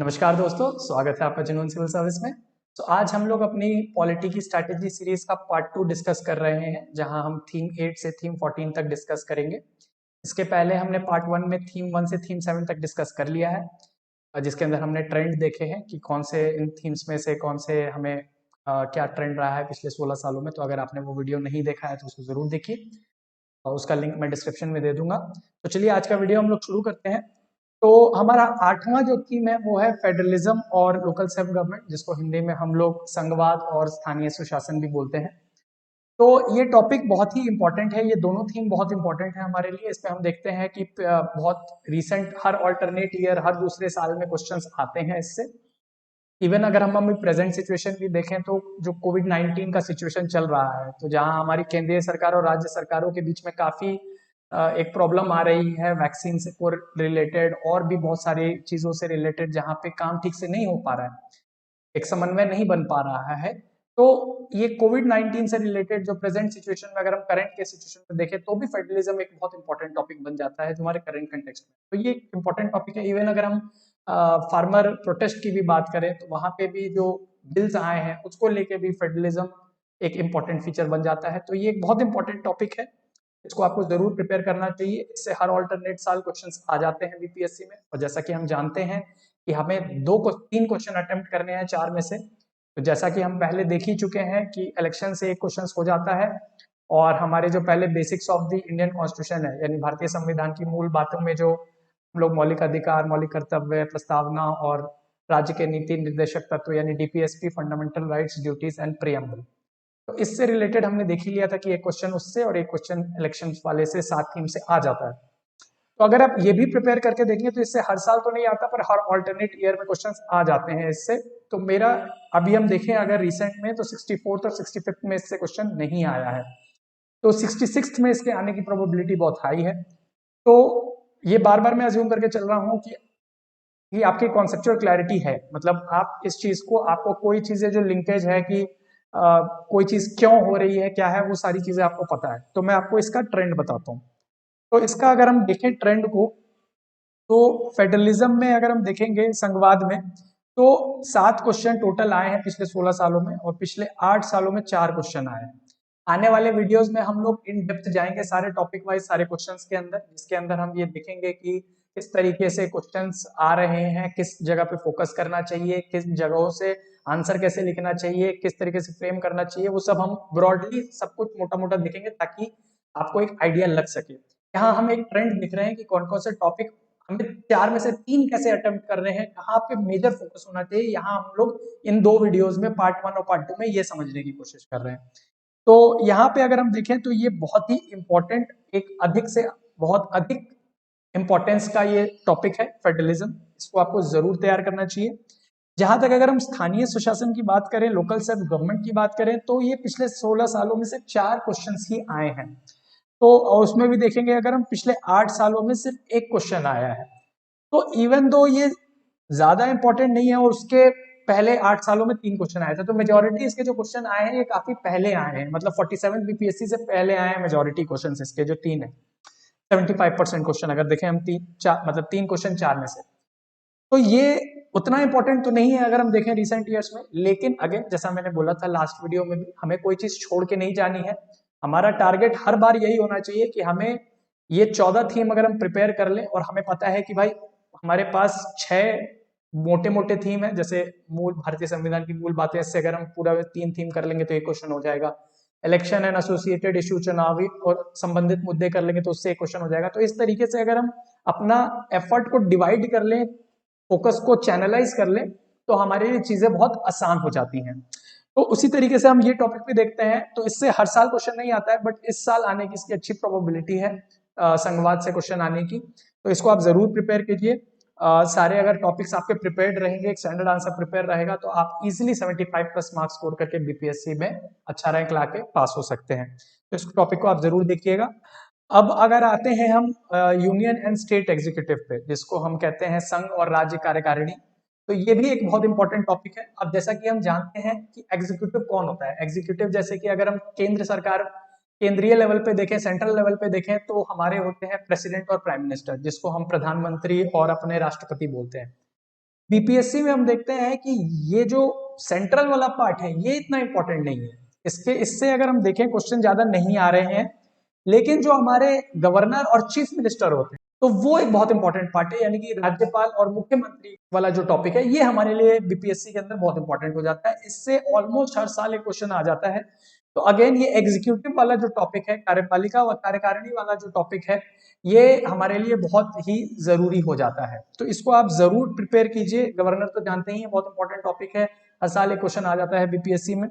नमस्कार दोस्तों, स्वागत है आपका जुनून सिविल सर्विस में। तो आज हम लोग अपनी पॉलिटी की स्ट्रैटेजी सीरीज का पार्ट 2 डिस्कस कर रहे हैं, जहां हम थीम 8 से थीम 14 तक डिस्कस करेंगे। इसके पहले हमने पार्ट 1 में थीम 1 से थीम 7 तक डिस्कस कर लिया है, जिसके अंदर हमने ट्रेंड देखे हैं कि कौन से इन थीम्स में से कौन से हमें क्या ट्रेंड रहा है पिछले 16 सालों में। तो अगर आपने वो वीडियो नहीं देखा है तो उसको ज़रूर देखिए, और उसका लिंक मैं डिस्क्रिप्शन में दे दूंगा। तो चलिए आज का वीडियो हम लोग शुरू करते हैं। तो हमारा 8वां जो थीम है वो है फेडरलिज्म और लोकल सेल्फ गवर्नमेंट, जिसको हिंदी में हम लोग संघवाद और स्थानीय सुशासन भी बोलते हैं। तो ये टॉपिक बहुत ही इंपॉर्टेंट है, ये दोनों थीम बहुत इंपॉर्टेंट है हमारे लिए। इसमें हम देखते हैं कि बहुत रिसेंट हर ऑल्टरनेट ईयर, हर दूसरे साल में क्वेश्चंस आते हैं इससे। इवन अगर हम अभी प्रेजेंट सिचुएशन भी देखें तो जो कोविड 19 का सिचुएशन चल रहा है, तो जहां हमारी केंद्रीय सरकार और राज्य सरकारों के बीच में काफी एक प्रॉब्लम आ रही है वैक्सीन से को रिलेटेड और भी बहुत सारी चीजों से रिलेटेड, जहां पे काम ठीक से नहीं हो पा रहा है, एक समन्वय नहीं बन पा रहा है। तो ये कोविड 19 से रिलेटेड जो प्रेजेंट सिचुएशन में, अगर हम करंट के सिचुएशन में देखें तो भी फेडरलिज्म एक बहुत इंपॉर्टेंट टॉपिक बन जाता है हमारे करंट कंटेक्स्ट में। तो ये एक इंपॉर्टेंट टॉपिक है। इवन अगर हम फार्मर प्रोटेस्ट की भी बात करें तो वहां पे भी जो बिल्स आए हैं उसको लेके भी फेडरलिज्म एक इंपॉर्टेंट फीचर बन जाता है। तो ये एक बहुत इंपॉर्टेंट टॉपिक है, इसको आपको जरूर प्रिपेयर करना चाहिए। इससे हर ऑल्टरनेट साल क्वेश्चंस आ जाते हैं बीपीएससी में, और जैसा कि हम जानते हैं कि हमें तीन क्वेश्चन अटेम्प्ट करने हैं 4 में से। तो जैसा कि हम पहले देख ही चुके हैं कि इलेक्शन से एक क्वेश्चन हो जाता है, और हमारे जो पहले basics of the Indian constitution है, यानी भारतीय संविधान की मूल बातों में जो हम लोग मौलिक अधिकार, मौलिक कर्तव्य, प्रस्तावना और राज्य के नीति निर्देशक तत्व यानी DPSP, fundamental rights, duties and preamble, तो इससे रिलेटेड हमने देख ही लिया था कि एक क्वेश्चन उससे और एक क्वेश्चन इलेक्शन वाले से, 7 थीम से आ जाता है। तो अगर आप ये भी प्रिपेयर करके देखेंगे तो इससे हर साल तो नहीं आता, पर हर ऑल्टरनेट ईयर में क्वेश्चंस आ जाते हैं इससे। तो मेरा अभी हम देखें अगर रिसेंट में, तो 64th और 65th में इससे क्वेश्चन नहीं आया है, तो 66th में इसके आने की प्रोबेबिलिटी बहुत हाई है। तो ये बार बार मैं अज्यूम करके चल रहा हूँ कि आपकी कॉन्सेप्चुअल क्लैरिटी है, मतलब आप इस चीज को, आपको कोई चीजें जो लिंकेज है कि कोई चीज क्यों हो रही है, क्या है, वो सारी चीजें आपको पता है। तो मैं आपको इसका ट्रेंड बताता हूँ। तो इसका अगर हम देखें ट्रेंड को, तो फेडरलिज्म में अगर हम देखेंगे संघवाद में, तो 7 क्वेश्चन टोटल आए हैं पिछले 16 सालों में, और पिछले 8 सालों में 4 क्वेश्चन आए हैं। आने वाले वीडियोस में हम लोग इन डेप्थ जाएंगे सारे टॉपिक वाइज, सारे क्वेश्चंस के अंदर, जिसके अंदर हम ये देखेंगे कि किस तरीके से क्वेश्चंस आ रहे हैं, किस जगह पे फोकस करना चाहिए, किस जगहों से आंसर कैसे लिखना चाहिए, किस तरीके से फ्रेम करना चाहिए, वो सब हम ब्रॉडली सब कुछ मोटा मोटा दिखेंगे, ताकि आपको एक आइडिया लग सके। यहाँ हम एक ट्रेंड दिख रहे हैं कि कौन कौन से टॉपिक हमें 4 में से 3 कैसे अटेम्प्ट कर रहे हैं, कहाँ पे मेजर फोकस होना चाहिए। यहाँ हम लोग इन 2 वीडियोस में, पार्ट 1 और पार्ट 2 में, ये समझने की कोशिश कर रहे हैं। तो यहाँ पे अगर हम देखें तो ये बहुत ही इंपॉर्टेंट, एक अधिक से बहुत अधिक इंपॉर्टेंस का ये टॉपिक है फेडरलिज्म। इसको आपको जरूर तैयार करना चाहिए। जहां तक अगर हम स्थानीय सुशासन की बात करें, लोकल सेल्फ गवर्नमेंट की बात करें, तो ये पिछले 16 सालों में से 4 क्वेश्चन ही आए हैं। तो और उसमें भी देखेंगे अगर हम, पिछले 8 सालों में सिर्फ एक क्वेश्चन आया है। तो इवन दो ये ज्यादा इंपॉर्टेंट नहीं है, और उसके पहले 8 सालों में 3 क्वेश्चन आए थे, तो मेजोरिटी इसके जो क्वेश्चन आए हैं ये काफी पहले आए हैं, मतलब 47 बीपीएससी से पहले आए हैं मेजोरिटी क्वेश्चन इसके, जो 3 है। 75% क्वेश्चन अगर देखें हम, तीन चार, मतलब 3 क्वेश्चन 4 में से। तो ये उतना इंपॉर्टेंट तो नहीं है अगर हम देखें रिसेंट ईयर्स में, लेकिन अगेन जैसा मैंने बोला था लास्ट वीडियो में भी, हमें कोई चीज छोड़ के नहीं जानी है। हमारा टारगेट हर बार यही होना चाहिए कि हमें ये 14 थीम अगर हम प्रिपेयर कर लें, और हमें पता है कि भाई हमारे पास 6 मोटे मोटे थीम है, जैसे मूल भारतीय संविधान की मूल बातें, इससे अगर हम पूरा 3 थीम कर लेंगे तो एक क्वेश्चन हो जाएगा। इलेक्शन एंड एसोसिएटेड इशू, चुनावी और संबंधित मुद्दे कर लेंगे तो उससे एक क्वेश्चन हो जाएगा। तो इस तरीके से अगर हम अपना एफर्ट को डिवाइड कर लें, फोकस को चैनलाइज कर लें, तो हमारे लिए चीजें बहुत आसान हो जाती हैं। तो उसी तरीके से हम ये टॉपिक भी देखते हैं। तो इससे हर साल क्वेश्चन नहीं आता है, बट इस साल आने की इसकी अच्छी प्रोबेबिलिटी है संघवाद से क्वेश्चन आने की। तो इसको आप जरूर प्रिपेयर कीजिए। सारे अगर टॉपिक्स आपके प्रिपेयर्ड रहेंगे, एक स्टैंडर्ड आंसर प्रिपेयर रहेगा, तो आप इजीली 75+ मार्क्स स्कोर करके बीपीएससी में अच्छा रैंक लाके पास हो सकते हैं। तो इस टॉपिक को आप जरूर देखिएगा। अब अगर आते हैं हम यूनियन एंड स्टेट एग्जीक्यूटिव पे, जिसको हम कहते हैं संघ और राज्य कार्यकारिणी, तो ये भी एक बहुत इंपॉर्टेंट टॉपिक है। अब जैसा कि हम जानते हैं कि एग्जीक्यूटिव कौन होता है, एग्जीक्यूटिव जैसे कि अगर हम केंद्र सरकार, केंद्रीय लेवल पे देखें, सेंट्रल लेवल पे देखें, तो हमारे होते हैं प्रेसिडेंट और प्राइम मिनिस्टर, जिसको हम प्रधानमंत्री और अपने राष्ट्रपति बोलते हैं। बीपीएससी में हम देखते हैं कि ये जो सेंट्रल वाला पार्ट है ये इतना इंपॉर्टेंट नहीं है। इससे अगर हम देखें क्वेश्चन ज्यादा नहीं आ रहे हैं, लेकिन जो हमारे गवर्नर और चीफ मिनिस्टर होते हैं तो वो एक बहुत इंपॉर्टेंट पार्ट है, यानी कि राज्यपाल और मुख्यमंत्री वाला जो टॉपिक है ये हमारे लिए बीपीएससी के अंदर बहुत इंपॉर्टेंट हो जाता है। इससे ऑलमोस्ट हर साल एक क्वेश्चन आ जाता है। तो अगेन ये एग्जीक्यूटिव वाला जो टॉपिक है, कार्यपालिका व कार्यकारिणी वाला जो टॉपिक है, ये हमारे लिए बहुत ही जरूरी हो जाता है। तो इसको आप जरूर प्रिपेयर कीजिए। गवर्नर तो जानते ही हैं बहुत इंपॉर्टेंट टॉपिक है, हर साल एक क्वेश्चन आ जाता है बीपीएससी में।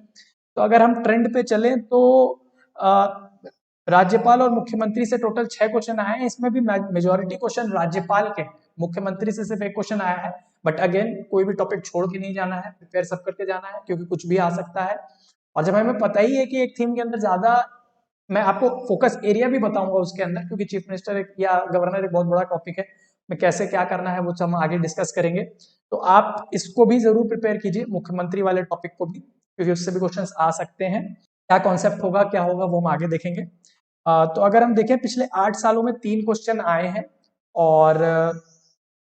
तो अगर हम ट्रेंड पे चलें तो राज्यपाल और मुख्यमंत्री से टोटल 6 क्वेश्चन आए हैं। इसमें भी मेजोरिटी क्वेश्चन राज्यपाल के, मुख्यमंत्री से सिर्फ एक क्वेश्चन आया है। बट अगेन कोई भी टॉपिक छोड़ के नहीं जाना है, प्रिपेयर सब करके जाना है, क्योंकि कुछ भी आ सकता है। और जब हमें पता ही है कि एक थीम के अंदर ज्यादा, मैं आपको फोकस एरिया भी बताऊंगा उसके अंदर, क्योंकि चीफ मिनिस्टर एक या गवर्नर एक बहुत बड़ा टॉपिक है, मैं कैसे क्या करना है वो सब हम आगे डिस्कस करेंगे। तो आप इसको भी जरूर प्रिपेयर कीजिए, मुख्यमंत्री वाले टॉपिक को भी, क्योंकि उससे भी क्वेश्चंस आ सकते हैं। क्या कॉन्सेप्ट होगा, क्या होगा, वो हम आगे देखेंगे। तो अगर हम देखें पिछले 8 सालों में 3 क्वेश्चन आए हैं और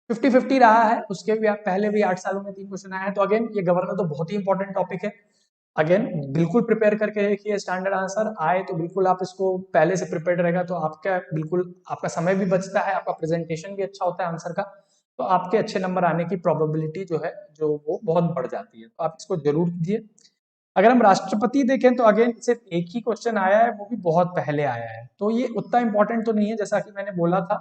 50-50 रहा है। उसके भी पहले भी 8 सालों में 3 क्वेश्चन आए हैं। तो अगेन ये गवर्नर तो बहुत ही इंपॉर्टेंट टॉपिक है। अगेन बिल्कुल प्रिपेयर करके रखिए, स्टैंडर्ड आंसर आए तो बिल्कुल आप इसको पहले से प्रिपेयर रहेगा तो आपका बिल्कुल आपका समय भी बचता है, आपका प्रेजेंटेशन भी अच्छा होता है आंसर का, तो आपके अच्छे नंबर आने की प्रोबेबिलिटी जो है जो वो बहुत बढ़ जाती है। तो आप इसको जरूर कीजिए। अगर हम राष्ट्रपति देखें तो अगेन सिर्फ एक ही क्वेश्चन आया है, वो भी बहुत पहले आया है, तो ये उतना इंपॉर्टेंट तो नहीं है। जैसा कि मैंने बोला था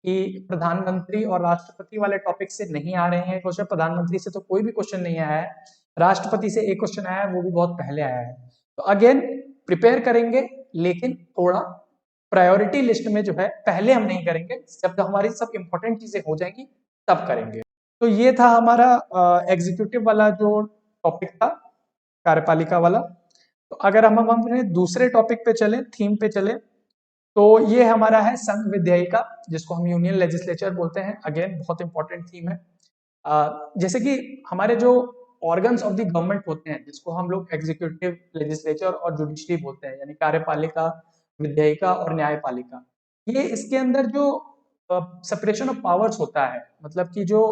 कि प्रधानमंत्री और राष्ट्रपति वाले टॉपिक से नहीं आ रहे हैं क्वेश्चन, प्रधानमंत्री से तो कोई भी क्वेश्चन नहीं आया है, राष्ट्रपति से एक क्वेश्चन आया है, वो भी बहुत पहले आया है। तो अगेन प्रिपेयर करेंगे, लेकिन थोड़ा प्रायोरिटी लिस्ट में जो है पहले हम नहीं करेंगे, जब हमारी सब इंपॉर्टेंट चीजें हो जाएंगी तब करेंगे। तो ये था हमारा एग्जीक्यूटिव वाला जो टॉपिक था, कार्यपालिका वाला। तो अगर हम अपने दूसरे टॉपिक पे चले, थीम पे चले, तो ये हमारा है संघ विधायिका, जिसको हम यूनियन लेजिस्लेचर बोलते हैं। अगेन बहुत इंपॉर्टेंट थीम है। जैसे कि हमारे जो ऑर्गन्स ऑफ द गवर्नमेंट होते हैं, जिसको हम लोग एग्जीक्यूटिव, लेजिस्लेचर और जुडिशरी बोलते हैं, यानी कार्यपालिका, विधायिका और न्यायपालिका, ये इसके अंदर जो सेपरेशन ऑफ पावर्स होता है, मतलब कि जो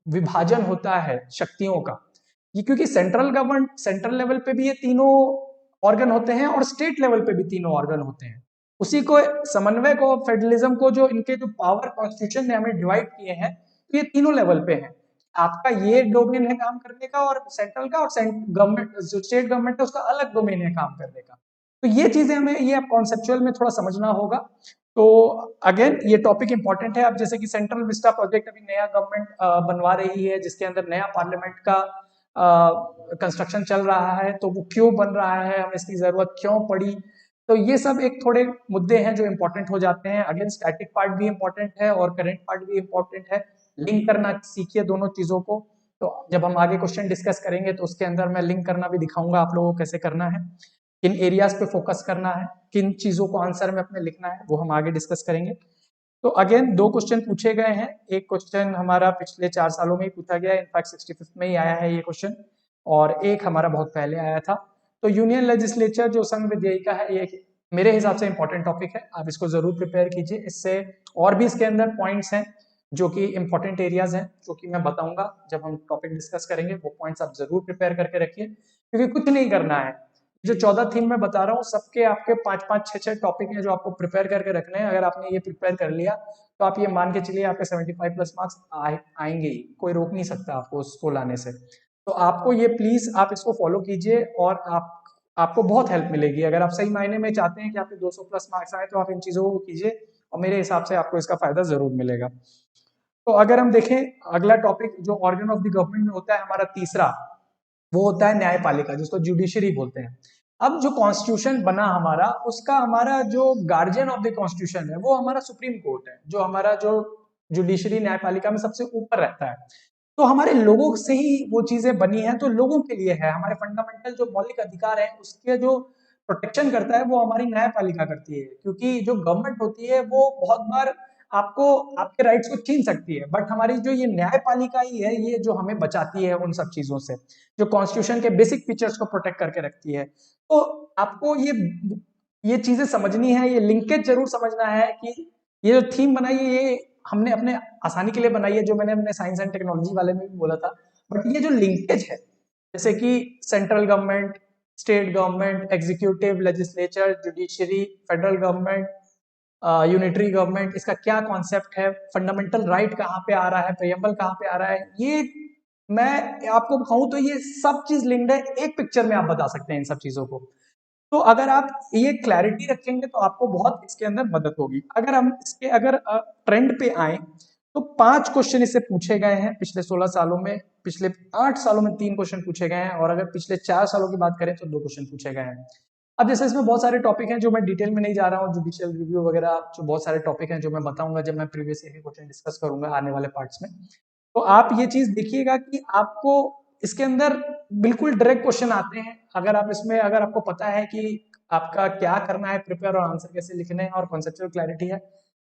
विभाजन होता है शक्तियों का, ये क्योंकि सेंट्रल गवर्नमेंट, सेंट्रल लेवल पे भी ये तीनों ऑर्गन होते हैं और स्टेट लेवल पे भी तीनों ऑर्गन होते हैं, उसी को समन्वय को, फेडरलिज्म को, जो इनके जो पावर कॉन्स्टिट्यूशन ने हमें डिवाइड किए हैं, तो ये तीनों लेवल पे हैं। आपका ये डोमेन है काम करने का और सेंट्रल का, और गवर्नमेंट जो स्टेट गवर्नमेंट है उसका अलग डोमेन है काम करने का। तो ये चीजें हमें ये कॉन्सेप्चुअल में थोड़ा समझना होगा। तो अगेन ये टॉपिक इंपॉर्टेंट है। अब जैसे कि सेंट्रल विस्टा प्रोजेक्ट अभी नया गवर्नमेंट बनवा रही है, जिसके अंदर नया पार्लियामेंट का कंस्ट्रक्शन चल रहा है, तो वो क्यों बन रहा है, हमें इसकी जरूरत क्यों पड़ी, तो ये सब एक थोड़े मुद्दे हैं जो इंपॉर्टेंट हो जाते हैं। अगेन स्टैटिक पार्ट भी इंपॉर्टेंट है और करंट पार्ट भी इंपॉर्टेंट है, लिंक करना सीखिए दोनों चीजों को। तो जब हम आगे क्वेश्चन डिस्कस करेंगे तो उसके अंदर मैं लिंक करना भी दिखाऊंगा आप लोगों को कैसे करना है, किन एरियाज पे फोकस करना है, किन चीजों को आंसर में अपने लिखना है, वो हम आगे डिस्कस करेंगे। तो अगेन 2 क्वेश्चन पूछे गए हैं। एक क्वेश्चन हमारा पिछले 4 सालों में ही पूछा गया है, इनफैक्ट 65th में ही आया है ये क्वेश्चन, और एक हमारा बहुत पहले आया था। तो यूनियन लेजिस्लेचर जो संघ विधायिका है, ये मेरे हिसाब से इंपॉर्टेंट टॉपिक है, आप इसको जरूर प्रिपेयर कीजिए। इससे और भी इसके अंदर पॉइंट्स हैं जो कि इंपॉर्टेंट एरियाज हैं, जो कि मैं बताऊंगा जब हम टॉपिक डिस्कस करेंगे, वो पॉइंट्स आप जरूर प्रिपेयर करके रखिए, क्योंकि कुछ नहीं करना है। जो 14 थीम में बता रहा हूँ, सबके आपके 5-5, 6-6 टॉपिक हैं जो आपको प्रिपेयर करके रखने हैं। अगर आपने ये प्रिपेयर कर लिया तो आप ये मान के चलिए आपके 75 प्लस मार्क्स आएंगे ही, कोई रोक नहीं सकता आपको उसको लाने से। तो आपको ये प्लीज आप इसको फॉलो कीजिए और आपको बहुत हेल्प मिलेगी। अगर आप सही मायने में चाहते हैं कि आपके 200 प्लस मार्क्स आए तो आप इन चीजों को कीजिए, और मेरे हिसाब से आपको इसका फायदा जरूर मिलेगा। तो अगर हम देखें अगला टॉपिक जो ऑर्गन ऑफ द गवर्नमेंट में होता है हमारा तीसरा, वो होता है न्यायपालिका, जिसको जुडिशरी बोलते हैं। अब जो कॉन्स्टिट्यूशन बना हमारा, उसका हमारा जो गार्जियन ऑफ द कॉन्स्टिट्यूशन है वो हमारा सुप्रीम कोर्ट है, जो हमारा जो जुडिशरी न्यायपालिका में सबसे ऊपर रहता है। तो हमारे लोगों से ही वो चीजें बनी हैं, तो लोगों के लिए है, हमारे फंडामेंटल जो मौलिक अधिकार है उसके जो प्रोटेक्शन करता है वो हमारी न्यायपालिका करती है। क्योंकि जो गवर्नमेंट होती है वो बहुत बार आपको आपके राइट्स को छीन सकती है, बट हमारी जो ये न्यायपालिका ही है ये जो हमें बचाती है उन सब चीजों से, जो कॉन्स्टिट्यूशन के बेसिक फीचर्स को प्रोटेक्ट करके रखती है। तो आपको ये चीजें समझनी है, ये लिंकेज जरूर समझना है कि ये जो थीम बनाई है ये हमने अपने आसानी के लिए बनाई है, जो मैंने अपने साइंस एंड टेक्नोलॉजी वाले में भी बोला था, बट ये जो लिंकेज है, जैसे कि central government, state government, executive, legislature, judiciary, federal government, unitary government, इसका क्या कॉन्सेप्ट है, फंडामेंटल राइट कहाँ पे आ रहा है, प्रियम्बल कहाँ पे आ रहा है, ये मैं आपको कहूँ तो ये सब चीज लिंक्ड है, एक पिक्चर में आप बता सकते हैं इन सब चीजों को। तो अगर आप ये क्लैरिटी रखेंगे तो आपको बहुत इसके अंदर मदद होगी। अगर हम इसके अगर ट्रेंड पे आए तो 5 क्वेश्चन इससे पूछे गए हैं पिछले 16 सालों में, पिछले 8 सालों में 3 क्वेश्चन पूछे गए हैं, और अगर पिछले 4 सालों की बात करें तो 2 क्वेश्चन पूछे गए हैं। अब जैसे इसमें बहुत सारे टॉपिक हैं जो मैं डिटेल में नहीं जा रहा हूँ, जुडिशियल रिव्यू वगैरह, जो बहुत सारे टॉपिक हैं जो मैं बताऊंगा जब मैं प्रीवियस ईयर के क्वेश्चन डिस्कस करूंगा आने वाले पार्ट्स में। तो आप ये चीज देखिएगा कि आपको इसके अंदर बिल्कुल डायरेक्ट क्वेश्चन आते हैं। अगर आप इसमें, अगर आपको पता है कि आपका क्या करना है प्रिपेयर और आंसर कैसे लिखने हैं और कॉन्सेप्चुअल क्लैरिटी है,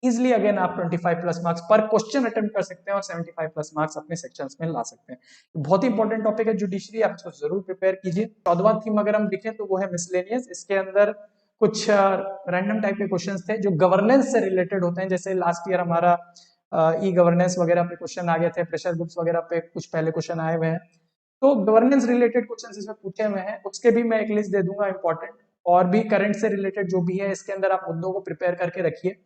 इजिली अगेन आप 25 प्लस मार्क्स पर क्वेश्चन अटेम्प्ट कर सकते हैं और 75 प्लस मार्क्स अपने सेक्शंस में ला सकते हैं। बहुत ही इंपॉर्टेंट टॉपिक है जुडिशरी, आप इसको जरूर प्रिपेयर कीजिए। 14वां थीम अगर हम देखें तो वो है मिसलेनियस। इसके अंदर कुछ रैंडम टाइप के क्वेश्चंस थे जो गवर्नेंस से रिलेटेड होते हैं, जैसे लास्ट ईयर हमारा ई गवर्नेंस वगैरह पे क्वेश्चन आ गए थे, प्रेशर ग्रुप्स वगैरह पे कुछ पहले क्वेश्चन आए हुए हैं, तो गवर्नेंस रिलेटेड क्वेश्चन इसमें पूछे हुए हैं, उसके भी मैं एक लिस्ट दे दूंगा इंपॉर्टेंट। और भी करंट से रिलेटेड जो भी है इसके अंदर आप मुद्दों को प्रिपेयर करके रखिए।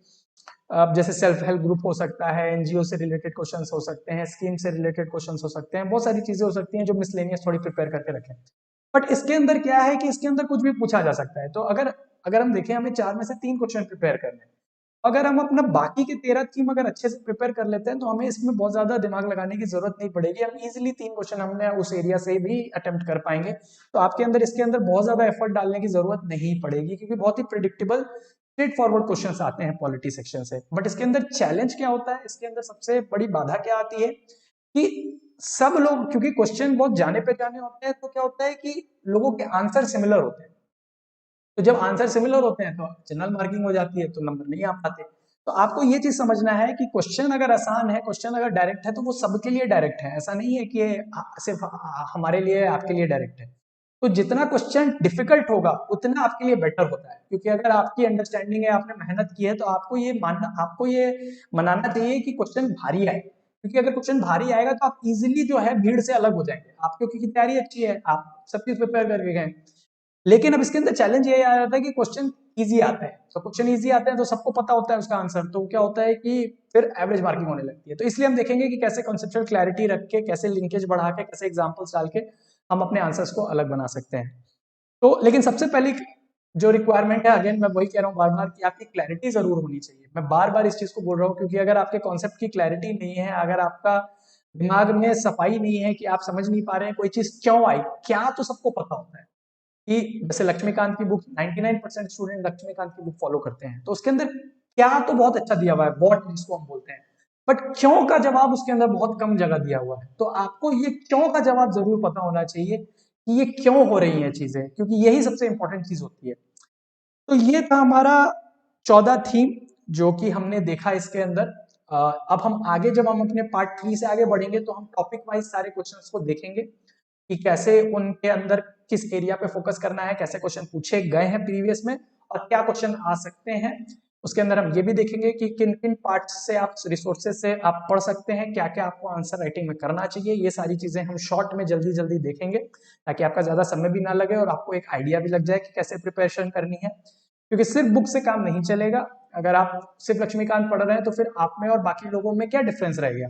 अब जैसे सेल्फ हेल्प ग्रुप हो सकता है, एनजीओ से रिलेटेड क्वेश्चंस हो सकते हैं, स्कीम से रिलेटेड क्वेश्चंस हो सकते हैं, बहुत सारी चीजें हो सकती हैं जो मिसलेनियस थोड़ी प्रिपेयर करके रखें। बट इसके अंदर क्या है कि इसके अंदर कुछ भी पूछा जा सकता है। तो अगर अगर हम देखें हमें 4 में से 3 क्वेश्चन प्रिपेयर करने हैं, अगर हम अपना बाकी के 13 थीम अगर अच्छे से प्रिपेयर कर लेते हैं तो हमें इसमें बहुत ज्यादा दिमाग लगाने की जरूरत नहीं पड़ेगी, हम इजीली 3 क्वेश्चन हमने उस एरिया से भी अटेम्प्ट कर पाएंगे। तो आपके अंदर इसके अंदर बहुत ज्यादा एफर्ट डालने की जरूरत नहीं पड़ेगी, क्योंकि बहुत ही प्रिडिक्टेबल स्ट्रेट फॉरवर्ड क्वेश्चन आते हैं पॉलिटी सेक्शन से। बट इसके अंदर चैलेंज क्या होता है, इसके अंदर सबसे बड़ी बाधा क्या आती है कि सब लोग, क्योंकि क्वेश्चन बहुत जाने पहचाने होते हैं, तो क्या होता है कि लोगों के आंसर सिमिलर होते हैं। तो जब आंसर सिमिलर होते हैं तो जनरल मार्किंग हो जाती है, तो नंबर नहीं आ पाते। तो आपको ये चीज समझना है कि क्वेश्चन अगर आसान है, क्वेश्चन अगर डायरेक्ट है, तो वो सबके लिए डायरेक्ट है, ऐसा नहीं है कि सिर्फ हमारे लिए, आपके लिए डायरेक्ट है। तो जितना क्वेश्चन डिफिकल्ट होगा उतना आपके लिए बेटर होता है, क्योंकि अगर आपकी अंडरस्टैंडिंग है, आपने मेहनत की है, तो आपको ये मनाना चाहिए कि क्वेश्चन भारी आए, क्योंकि अगर क्वेश्चन भारी आएगा तो आप इजीली जो है भीड़ से अलग हो जाएंगे। आपकी क्योंकि तैयारी अच्छी है, आप सब चीज प्रिपेयर करके गए, लेकिन अब इसके अंदर चैलेंज ये आ जाता है कि क्वेश्चन इजी आते हैं। तो क्वेश्चन इजी आते हैं तो सबको पता होता है उसका आंसर, तो क्या होता है कि फिर एवरेज मार्किंग होने लगती है। तो इसलिए हम देखेंगे कि कैसे कॉन्सेप्चुअल क्लैरिटी रख के, कैसे लिंकेज बढ़ा के, कैसे एग्जांपल्स डाल के हम अपने आंसर्स को अलग बना सकते हैं। तो लेकिन सबसे पहली जो रिक्वायरमेंट है, अगेन मैं वही कह रहा हूँ बार बार, कि आपकी क्लैरिटी जरूर होनी चाहिए। मैं बार बार इस चीज को बोल रहा हूँ, क्योंकि अगर आपके कॉन्सेप्ट की क्लैरिटी नहीं है, अगर आपका दिमाग में सफाई नहीं है कि आप समझ नहीं पा रहे हैं कोई चीज क्यों आई, क्या तो सबको पता होता है कि जैसे लक्ष्मीकांत की बुक, 99% स्टूडेंट लक्ष्मीकांत की बुक फॉलो करते हैं, तो उसके अंदर क्या तो बहुत अच्छा दिया हुआ है, व्हाट जिसको हम बोलते हैं, बट क्यों का जवाब उसके अंदर बहुत कम जगह दिया हुआ है। तो आपको ये क्यों का जवाब जरूर पता होना चाहिए कि ये क्यों हो रही है चीजें, क्योंकि यही सबसे इंपॉर्टेंट चीज होती है। तो ये था हमारा 14 थीम जो कि हमने देखा इसके अंदर। अब हम आगे, जब हम अपने पार्ट 3 से आगे बढ़ेंगे, तो हम टॉपिक वाइज सारे क्वेश्चंस को देखेंगे कि कैसे उनके अंदर किस एरिया पे फोकस करना है, कैसे क्वेश्चन पूछे गए हैं प्रीवियस में, और क्या क्वेश्चन आ सकते हैं। उसके अंदर हम ये भी देखेंगे कि किन किन पार्ट्स से आप, रिसोर्सेज से आप पढ़ सकते हैं, क्या क्या आपको आंसर राइटिंग में करना चाहिए। ये सारी चीजें हम शॉर्ट में जल्दी जल्दी देखेंगे, ताकि आपका ज्यादा समय भी ना लगे और आपको एक आइडिया भी लग जाए कि कैसे प्रिपरेशन करनी है। क्योंकि सिर्फ बुक से काम नहीं चलेगा। अगर आप सिर्फ लक्ष्मीकांत पढ़ रहे हैं तो फिर आप में और बाकी लोगों में क्या डिफरेंस रहेगा।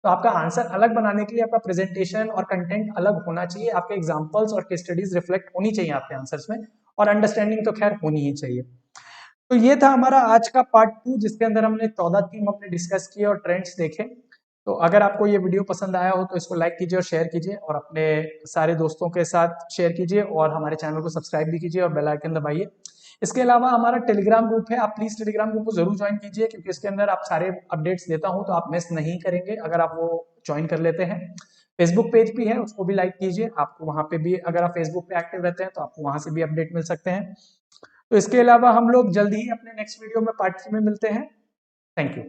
तो आपका आंसर अलग बनाने के लिए आपका प्रेजेंटेशन और कंटेंट अलग होना चाहिए, आपके एग्जांपल्स और केस स्टडीज रिफ्लेक्ट होनी चाहिए आपके आंसर्स में, और अंडरस्टैंडिंग तो खैर होनी ही चाहिए। तो ये था हमारा आज का पार्ट 2, जिसके अंदर हमने 14 थीम अपने डिस्कस किए और ट्रेंड्स देखे। तो अगर आपको ये वीडियो पसंद आया हो तो इसको लाइक कीजिए और शेयर कीजिए, और अपने सारे दोस्तों के साथ शेयर कीजिए, और हमारे चैनल को सब्सक्राइब भी कीजिए और बेल आइकन दबाइए। इसके अलावा हमारा टेलीग्राम ग्रुप है, आप प्लीज टेलीग्राम ग्रुप को जरूर ज्वाइन कीजिए, क्योंकि इसके अंदर आप सारे अपडेट्स देता हूं तो आप मिस नहीं करेंगे अगर आप वो ज्वाइन कर लेते हैं। फेसबुक पेज भी है, उसको भी लाइक कीजिए, आपको वहां पे भी, अगर आप फेसबुक पे एक्टिव रहते हैं तो आपको वहां से भी अपडेट मिल सकते हैं। तो इसके अलावा हम लोग जल्दी ही अपने नेक्स्ट वीडियो में पार्ट 3 में मिलते हैं। Thank you.